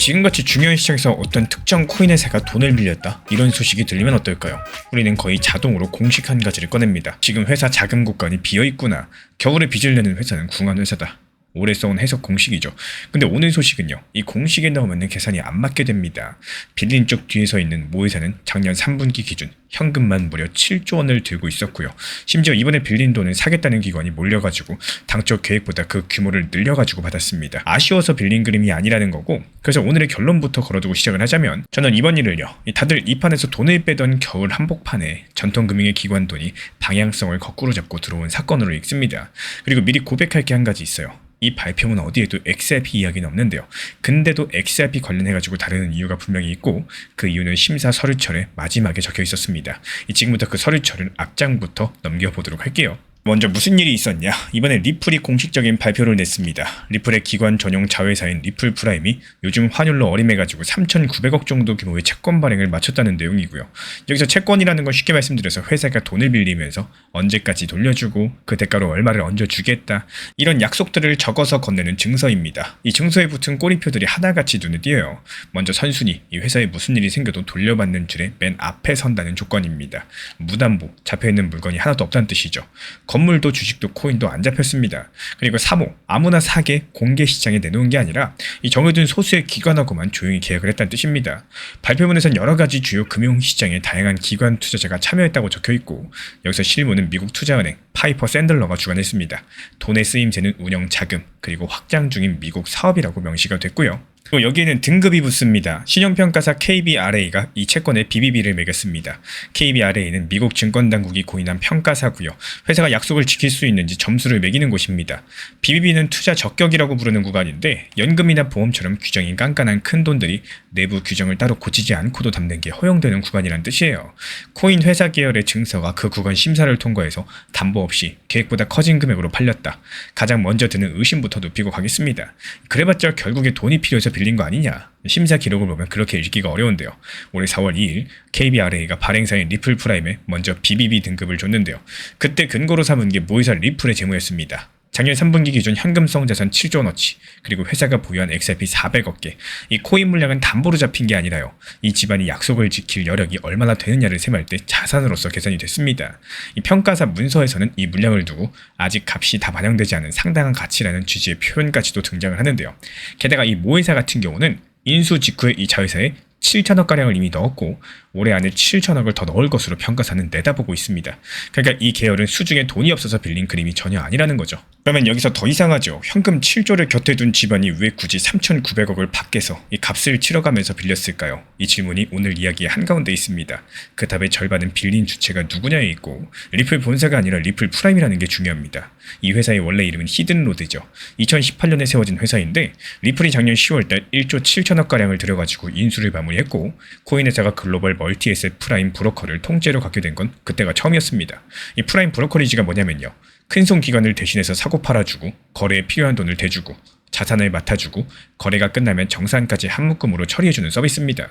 지금같이 중요한 시장에서 어떤 특정 코인 회사가 돈을 빌렸다, 이런 소식이 들리면 어떨까요? 우리는 거의 자동으로 공식 한 가지를 꺼냅니다. 지금 회사 자금 곳간이 비어있구나. 겨울에 빚을 내는 회사는 궁한 회사다. 오래 써온 해석 공식이죠. 근데 오늘 소식은요, 이 공식에 넣으면 계산이 안 맞게 됩니다. 빌린 쪽 뒤에 서 있는 모 회사는 작년 3분기 기준 현금만 무려 7조 원을 들고 있었고요. 심지어 이번에 빌린 돈을 사겠다는 기관이 몰려가지고 당초 계획보다 그 규모를 늘려가지고 받았습니다. 아쉬워서 빌린 그림이 아니라는 거고, 그래서 오늘의 결론부터 걸어두고 시작을 하자면, 저는 이번 일을요, 다들 이 판에서 돈을 빼던 겨울 한복판에 전통금융의 기관 돈이 방향성을 거꾸로 잡고 들어온 사건으로 읽습니다. 그리고 미리 고백할 게 한 가지 있어요. 이 발표문 어디에도 XRP 이야기는 없는데요. 근데도 XRP 관련해가지고 다루는 이유가 분명히 있고, 그 이유는 심사 서류철에 마지막에 적혀 있었습니다. 지금부터 그 서류철을 앞장부터 넘겨보도록 할게요. 먼저 무슨 일이 있었냐? 이번에 리플이 공식적인 발표를 냈습니다. 리플의 기관 전용 자회사인 리플 프라임이 요즘 환율로 어림해가지고 3,900억 정도 규모의 채권 발행을 마쳤다는 내용이고요. 여기서 채권이라는 건 쉽게 말씀드려서 회사가 돈을 빌리면서 언제까지 돌려주고 그 대가로 얼마를 얹어주겠다, 이런 약속들을 적어서 건네는 증서입니다. 이 증서에 붙은 꼬리표들이 하나같이 눈에 띄어요. 먼저 선순위, 이 회사에 무슨 일이 생겨도 돌려받는 줄에 맨 앞에 선다는 조건입니다. 무담보, 잡혀있는 물건이 하나도 없다는 뜻이죠. 건물도 주식도 코인도 안 잡혔습니다. 그리고 3호, 아무나 사게 공개 시장에 내놓은 게 아니라 이 정해둔 소수의 기관하고만 조용히 계약을 했다는 뜻입니다. 발표문에선 여러 가지 주요 금융시장에 다양한 기관 투자자가 참여했다고 적혀있고, 여기서 실무는 미국 투자은행 파이퍼 샌들러가 주관했습니다. 돈의 쓰임새는 운영 자금, 그리고 확장 중인 미국 사업이라고 명시가 됐고요. 그리고 여기에는 등급이 붙습니다. 신용평가사 KBRA가 이 채권에 BBB를 매겼습니다. KBRA는 미국 증권당국이 고인한 평가사고요. 회사가 약속을 지킬 수 있는지 점수를 매기는 곳입니다. BBB는 투자 적격이라고 부르는 구간인데, 연금이나 보험처럼 규정이 깐깐한 큰 돈들이 내부 규정을 따로 고치지 않고도 담는 게 허용되는 구간이란 뜻이에요. 코인 회사 계열의 증서가 그 구간 심사를 통과해서 담보 없이 계획보다 커진 금액으로 팔렸다. 가장 먼저 드는 의심부터 눕히고 가겠습니다. 그래봤자 결국에 돈이 필요해서 빌린 거 아니냐? 심사 기록을 보면 그렇게 읽기가 어려운데요. 올해 4월 2일 KBRA가 발행사인 리플 프라임에 먼저 BBB 등급을 줬는데요. 그때 근거로 삼은 게 모회사 리플의 재무였습니다. 작년 3분기 기준 현금성 자산 7조 원어치, 그리고 회사가 보유한 XRP 400억 개, 이 코인 물량은 담보로 잡힌 게 아니라요, 이 집안이 약속을 지킬 여력이 얼마나 되느냐를 셈할 때 자산으로서 계산이 됐습니다. 이 평가사 문서에서는 이 물량을 두고 아직 값이 다 반영되지 않은 상당한 가치라는 취지의 표현까지도 등장을 하는데요. 게다가 이 모회사 같은 경우는 인수 직후에 이 자회사에 7천억가량을 이미 넣었고, 올해 안에 7천억을 더 넣을 것으로 평가사는 내다보고 있습니다. 그러니까 이 계열은 수중에 돈이 없어서 빌린 그림이 전혀 아니라는 거죠. 그러면 여기서 더 이상하죠. 현금 7조를 곁에 둔 집안이 왜 굳이 3,900억을 밖에서 이 값을 치러가면서 빌렸을까요? 이 질문이 오늘 이야기의 한가운데 있습니다. 그 답의 절반은 빌린 주체가 누구냐에 있고, 리플 본사가 아니라 리플 프라임이라는 게 중요합니다. 이 회사의 원래 이름은 히든로드죠. 2018년에 세워진 회사인데, 리플이 작년 10월달 1조 7천억가량을 들여가지고 인수를 마무리했고, 코인 회사가 글로벌 멀티에셋 프라임 브로커를 통째로 갖게 된 건 그때가 처음이었습니다. 이 프라임 브로커리지가 뭐냐면요, 큰손 기관을 대신해서 사고 팔아주고, 거래에 필요한 돈을 대주고, 자산을 맡아주고, 거래가 끝나면 정산까지 한 묶음으로 처리해주는 서비스입니다.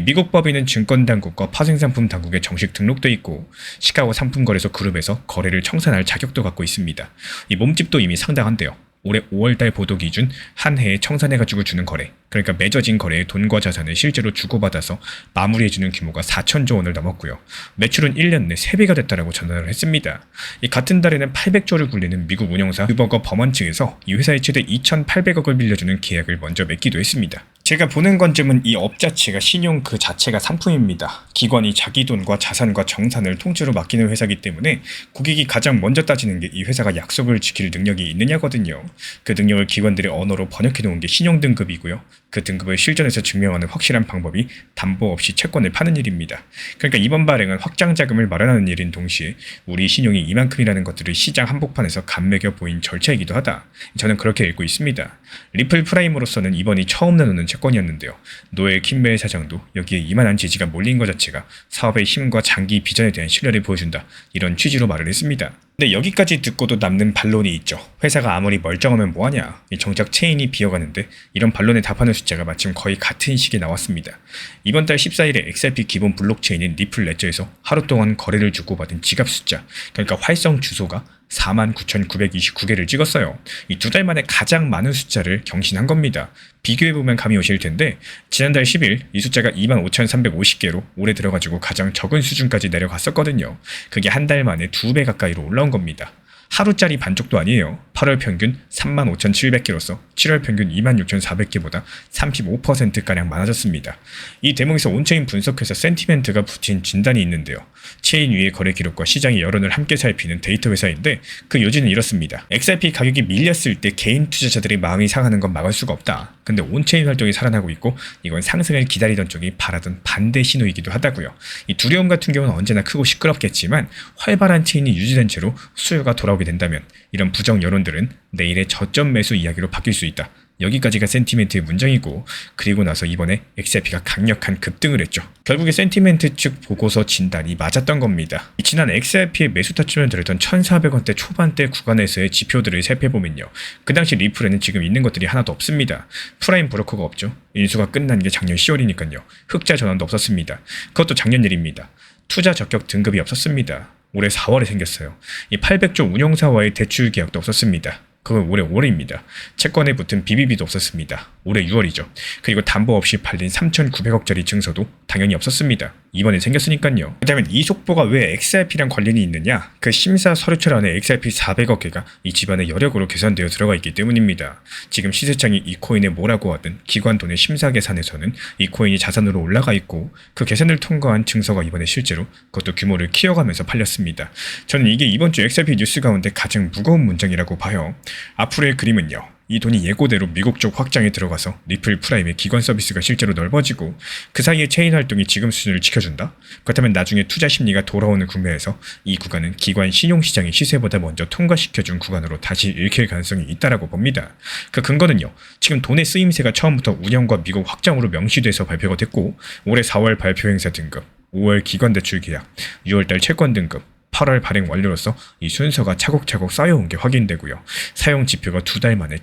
미국 법인은 증권당국과 파생상품 당국에 정식 등록돼 있고, 시카고 상품거래소 그룹에서 거래를 청산할 자격도 갖고 있습니다. 이 몸집도 이미 상당한데요. 올해 5월달 보도 기준 한 해에 청산해가지고 주는 거래, 그러니까 맺어진 거래에 돈과 자산을 실제로 주고받아서 마무리해주는 규모가 4천조 원을 넘었고요. 매출은 1년 내 3배가 됐다라고 전언을 했습니다. 이 같은 달에는 800조를 굴리는 미국 운영사 유버거 버먼 측에서 이 회사에 최대 2,800억을 빌려주는 계약을 먼저 맺기도 했습니다. 제가 보는 관점은 이 업 자체가 신용 그 자체가 상품입니다. 기관이 자기 돈과 자산과 정산을 통째로 맡기는 회사이기 때문에 고객이 가장 먼저 따지는 게 이 회사가 약속을 지킬 능력이 있느냐거든요. 그 능력을 기관들의 언어로 번역해 놓은 게 신용 등급이고요. 그 등급을 실전에서 증명하는 확실한 방법이 담보 없이 채권을 파는 일입니다. 그러니까 이번 발행은 확장 자금을 마련하는 일인 동시에 우리 신용이 이만큼이라는 것들을 시장 한복판에서 감매겨 보인 절차이기도 하다. 저는 그렇게 읽고 있습니다. 리플 프라임으로서는 이번이 처음 나누는 채권이었는데요. 노엘 킴벨 사장도 여기에 이만한 지지가 몰린 것 자체가 사업의 힘과 장기 비전에 대한 신뢰를 보여준다, 이런 취지로 말을 했습니다. 근데 여기까지 듣고도 남는 반론이 있죠. 회사가 아무리 멀쩡하면 뭐하냐, 정작 체인이 비어가는데, 이런 반론에 답하는 숫자가 마침 거의 같은 시기에 나왔습니다. 이번 달 14일에 XRP 기본 블록체인인 리플 레저에서 하루 동안 거래를 주고받은 지갑 숫자, 그러니까 활성 주소가 49,929개를 찍었어요. 이 2달 만에 가장 많은 숫자를 경신한 겁니다. 비교해보면 감이 오실 텐데 지난달 10일 이 숫자가 25,350개로 올해 들어가지고 가장 적은 수준까지 내려갔었거든요. 그게 한 달 만에 2배 가까이로 올라온 겁니다. 하루짜리 반쪽도 아니에요. 8월 평균 35,700개로서 7월 평균 26,400개보다 35%가량 많아졌습니다. 이 대목에서 온체인 분석회사 센티멘트가 붙인 진단이 있는데요. 체인 위의 거래 기록과 시장의 여론을 함께 살피는 데이터 회사인데 그 요지는 이렇습니다. XRP 가격이 밀렸을 때 개인 투자자들의 마음이 상하는 건 막을 수가 없다. 근데 온체인 활동이 살아나고 있고 이건 상승을 기다리던 쪽이 바라던 반대 신호이기도 하다고요. 이 두려움 같은 경우는 언제나 크고 시끄럽겠지만 활발한 체인이 유지된 채로 수요가 돌아오게 된다면 이런 부정 여론들은 내일의 저점 매수 이야기로 바뀔 수 있다. 여기까지가 센티멘트의 문장이고 그리고 나서 이번에 XRP가 강력한 급등을 했죠. 결국에 센티멘트 측 보고서 진단이 맞았던 겁니다. 지난 XRP의 매수 타점을 들었던 1,400원대 초반대 구간에서의 지표들을 살펴보면요. 그 당시 리플에는 지금 있는 것들이 하나도 없습니다. 프라임 브로커가 없죠. 인수가 끝난 게 작년 10월이니까요. 흑자 전환도 없었습니다. 그것도 작년 일입니다. 투자 적격 등급이 없었습니다. 올해 4월에 생겼어요. 이 800조 운용사와의 대출 계약도 없었습니다. 그건 올해입니다. 채권에 붙은 BBB도 없었습니다. 올해 6월이죠. 그리고 담보 없이 팔린 3,900억짜리 증서도 당연히 없었습니다. 이번에 생겼으니까요. 그렇다면 이 속보가 왜 XRP랑 관련이 있느냐? 그 심사 서류철 안에 XRP 400억 개가 이 집안의 여력으로 계산되어 들어가 있기 때문입니다. 지금 시세창이 이 코인에 뭐라고 하든 기관 돈의 심사 계산에서는 이 코인이 자산으로 올라가 있고 그 계산을 통과한 증서가 이번에 실제로 그것도 규모를 키워가면서 팔렸습니다. 저는 이게 이번 주 XRP 뉴스 가운데 가장 무거운 문장이라고 봐요. 앞으로의 그림은요. 이 돈이 예고대로 미국 쪽 확장에 들어가서 리플 프라임의 기관 서비스가 실제로 넓어지고 그 사이에 체인 활동이 지금 수준을 지켜준다? 그렇다면 나중에 투자 심리가 돌아오는 국면에서 이 구간은 기관 신용시장의 시세보다 먼저 통과시켜준 구간으로 다시 읽힐 가능성이 있다라고 봅니다. 그 근거는요. 지금 돈의 쓰임새가 처음부터 운영과 미국 확장으로 명시돼서 발표가 됐고 올해 4월 발표 행사 등급, 5월 기관 대출 계약, 6월달 채권 등급, 8월 발행 완료로서 이 순서가 차곡차곡 쌓여온 게 확인되고요. 사용 지표가 2달 만에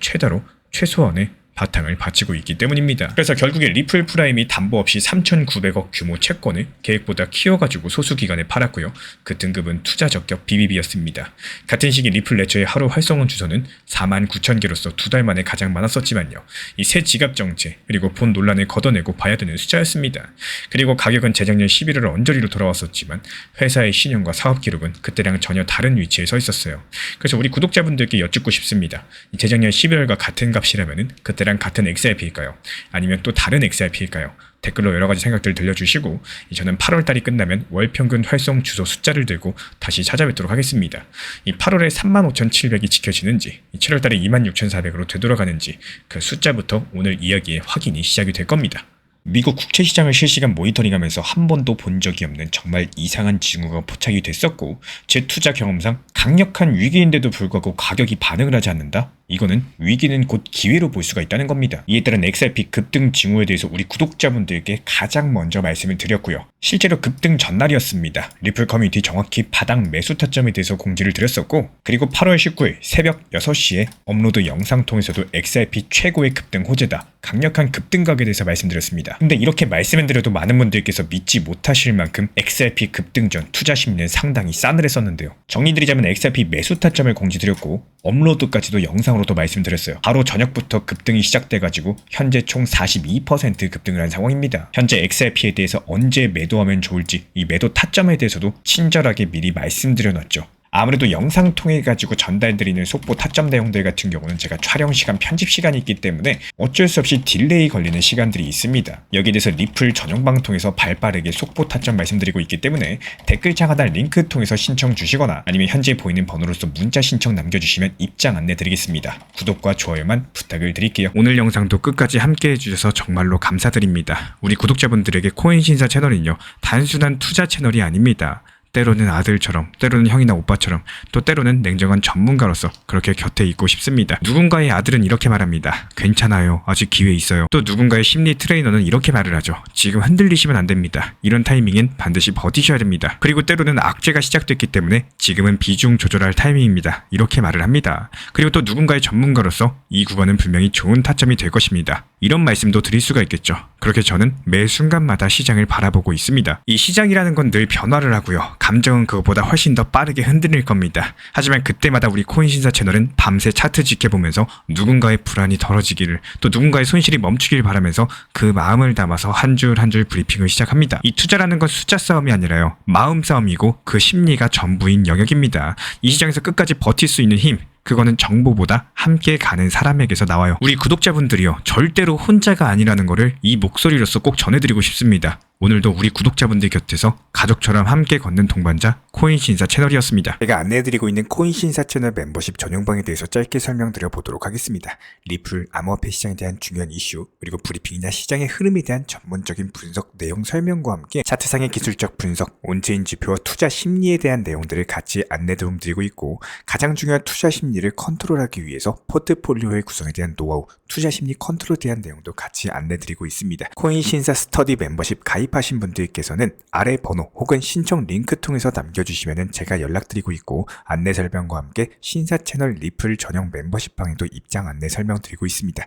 최소한의 바탕을 받치고 있기 때문입니다. 그래서 결국에 리플 프라임이 담보 없이 3,900억 규모 채권을 계획보다 키워가지고 소수기간에 팔았고요. 그 등급은 투자 적격 BBB였습니다. 같은 시기 리플 레처의 하루 활성원 주소는 49,000개로서 2달 만에 가장 많았었지만요. 이 새 지갑 정체 그리고 본 논란을 걷어내고 봐야 되는 숫자였습니다. 그리고 가격은 재작년 11월 언저리로 돌아왔었지만 회사의 신용과 사업 기록은 그때랑 전혀 다른 위치에 서 있었어요. 그래서 우리 구독자분들께 여쭙고 싶습니다. 재작년 11월과 같은 값이라면은 그때 같은 XRP일까요? 아니면 또 다른 XRP일까요? 댓글로 여러가지 생각들 들려주시고 저는 8월달이 끝나면 월평균 활성 주소 숫자를 들고 다시 찾아뵙도록 하겠습니다. 이 8월에 35,700이 지켜지는지 7월달에 26,400으로 되돌아가는지 그 숫자부터 오늘 이야기의 확인이 시작이 될 겁니다. 미국 국채 시장을 실시간 모니터링하면서 한 번도 본 적이 없는 정말 이상한 징후가 포착이 됐었고 제 투자 경험상 강력한 위기인데도 불구하고 가격이 반응을 하지 않는다? 이거는 위기는 곧 기회로 볼 수가 있다는 겁니다. 이에 따른 XRP 급등 징후에 대해서 우리 구독자분들께 가장 먼저 말씀을 드렸고요. 실제로 급등 전날이었습니다. 리플 커뮤니티 정확히 바닥 매수 타점에 대해서 공지를 드렸었고 그리고 8월 19일 새벽 6시에 업로드 영상 통해서도 XRP 최고의 급등 호재다. 강력한 급등각에 대해서 말씀드렸습니다. 근데 이렇게 말씀을 드려도 많은 분들께서 믿지 못하실 만큼 XRP 급등 전 투자 심리는 상당히 싸늘했었는데요. 정리드리자면 XRP 매수 타점을 공지드렸고 업로드까지도 영상으로도 말씀드렸어요. 바로 저녁부터 급등이 시작돼가지고 현재 총 42% 급등을 한 상황입니다. 현재 XRP에 대해서 언제 매도하면 좋을지 이 매도 타점에 대해서도 친절하게 미리 말씀드려놨죠. 아무래도 영상 통해 가지고 전달드리는 속보 타점 내용들 같은 경우는 제가 촬영 시간, 편집 시간이 있기 때문에 어쩔 수 없이 딜레이 걸리는 시간들이 있습니다. 여기에 대해서 리플 전용 방통에서 발빠르게 속보 타점 말씀드리고 있기 때문에 댓글창 하단 링크 통해서 신청 주시거나 아니면 현재 보이는 번호로서 문자 신청 남겨주시면 입장 안내 드리겠습니다. 구독과 좋아요만 부탁을 드릴게요. 오늘 영상도 끝까지 함께 해주셔서 정말로 감사드립니다. 우리 구독자분들에게 코인신사 채널은요 단순한 투자 채널이 아닙니다. 때로는 아들처럼, 때로는 형이나 오빠처럼, 또 때로는 냉정한 전문가로서 그렇게 곁에 있고 싶습니다. 누군가의 아들은 이렇게 말합니다. 괜찮아요. 아직 기회 있어요. 또 누군가의 심리 트레이너는 이렇게 말을 하죠. 지금 흔들리시면 안 됩니다. 이런 타이밍엔 반드시 버티셔야 됩니다. 그리고 때로는 악재가 시작됐기 때문에 지금은 비중 조절할 타이밍입니다. 이렇게 말을 합니다. 그리고 또 누군가의 전문가로서 이 구간은 분명히 좋은 타점이 될 것입니다. 이런 말씀도 드릴 수가 있겠죠. 그렇게 저는 매 순간마다 시장을 바라보고 있습니다. 이 시장이라는 건 늘 변화를 하고요. 감정은 그것보다 훨씬 더 빠르게 흔들릴 겁니다. 하지만 그때마다 우리 코인신사 채널은 밤새 차트 지켜보면서 누군가의 불안이 덜어지기를, 또 누군가의 손실이 멈추길 바라면서 그 마음을 담아서 한 줄 한 줄 브리핑을 시작합니다. 이 투자라는 건 숫자 싸움이 아니라요, 마음 싸움이고 그 심리가 전부인 영역입니다. 이 시장에서 끝까지 버틸 수 있는 힘, 그거는 정보보다 함께 가는 사람에게서 나와요. 우리 구독자분들이요, 절대로 혼자가 아니라는 거를 이 목소리로서 꼭 전해드리고 싶습니다. 오늘도 우리 구독자분들 곁에서 가족처럼 함께 걷는 동반자 코인신사 채널이었습니다. 제가 안내해드리고 있는 코인신사 채널 멤버십 전용방에 대해서 짧게 설명드려 보도록 하겠습니다. 리플, 암호화폐 시장에 대한 중요한 이슈, 그리고 브리핑이나 시장의 흐름에 대한 전문적인 분석 내용 설명과 함께 차트상의 기술적 분석, 온체인 지표와 투자 심리에 대한 내용들을 같이 안내 도움드리고 있고, 가장 중요한 투자 심리를 컨트롤하기 위해서 포트폴리오의 구성에 대한 노하우, 투자 심리 컨트롤에 대한 내용도 같이 안내드리고 있습니다. 코인신사 스터디 멤버십 가입하신 분들께서는 아래 번호 혹은 신청 링크 통해서 남겨주시면 제가 연락드리고 있고, 안내 설명과 함께 신사 채널 리플 전용 멤버십 방에도 입장 안내 설명드리고 있습니다.